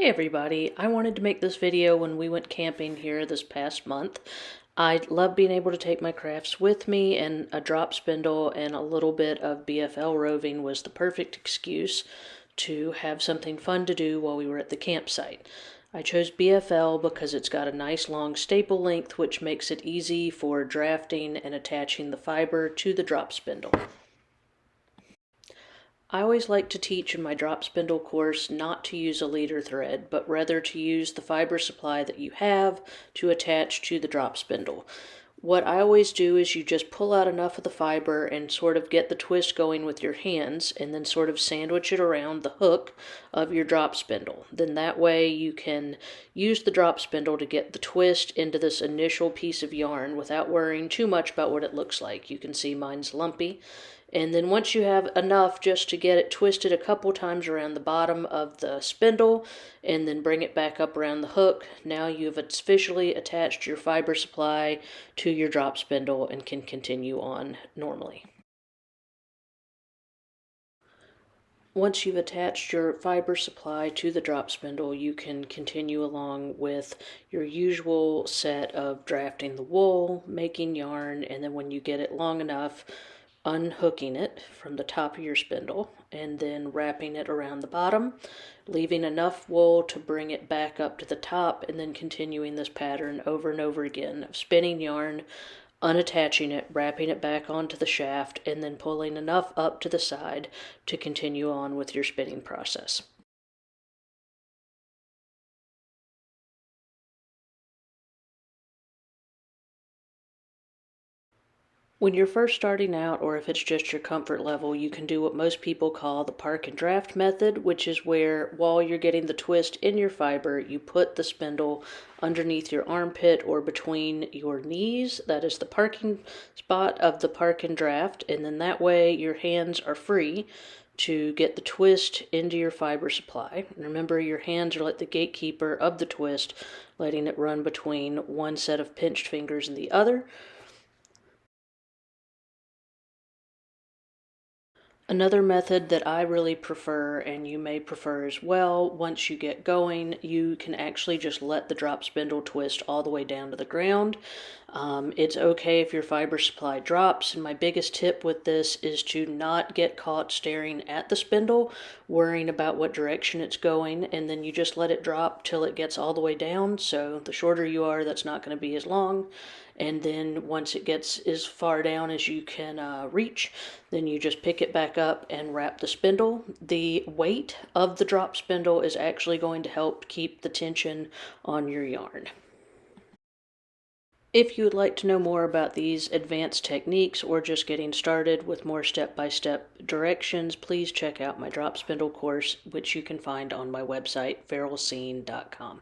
Hey everybody, I wanted to make this video when we went camping here this past month. I love being able to take my crafts with me, and a drop spindle and a little bit of BFL roving was the perfect excuse to have something fun to do while we were at the campsite. I chose BFL because it's got a nice long staple length, which makes it easy for drafting and attaching the fiber to the drop spindle. I always like to teach in my drop spindle course not to use a leader thread, but rather to use the fiber supply that you have to attach to the drop spindle. What I always do is you just pull out enough of the fiber and sort of get the twist going with your hands, and then sort of sandwich it around the hook of your drop spindle. Then that way you can use the drop spindle to get the twist into this initial piece of yarn without worrying too much about what it looks like. You can see mine's lumpy. And then once you have enough just to get it twisted a couple times around the bottom of the spindle and then bring it back up around the hook, now you've officially attached your fiber supply to your drop spindle and can continue on normally. Once you've attached your fiber supply to the drop spindle, you can continue along with your usual set of drafting the wool, making yarn, and then when you get it long enough, unhooking it from the top of your spindle and then wrapping it around the bottom, leaving enough wool to bring it back up to the top, and then continuing this pattern over and over again of spinning yarn, unattaching it, wrapping it back onto the shaft, and then pulling enough up to the side to continue on with your spinning process. When you're first starting out, or if it's just your comfort level, you can do what most people call the park and draft method, which is where while you're getting the twist in your fiber, you put the spindle underneath your armpit or between your knees. That is the parking spot of the park and draft, and then that way your hands are free to get the twist into your fiber supply. And remember, your hands are like the gatekeeper of the twist, letting it run between one set of pinched fingers and the other. Another method that I really prefer, and you may prefer as well, once you get going, you can actually just let the drop spindle twist all the way down to the ground. It's okay if your fiber supply drops, and my biggest tip with this is to not get caught staring at the spindle, worrying about what direction it's going, and then you just let it drop till it gets all the way down. So the shorter you are, that's not going to be as long. And then once it gets as far down as you can reach, then you just pick it back up and wrap the spindle. The weight of the drop spindle is actually going to help keep the tension on your yarn. If you would like to know more about these advanced techniques or just getting started with more step-by-step directions, please check out my drop spindle course, which you can find on my website, feralscene.com.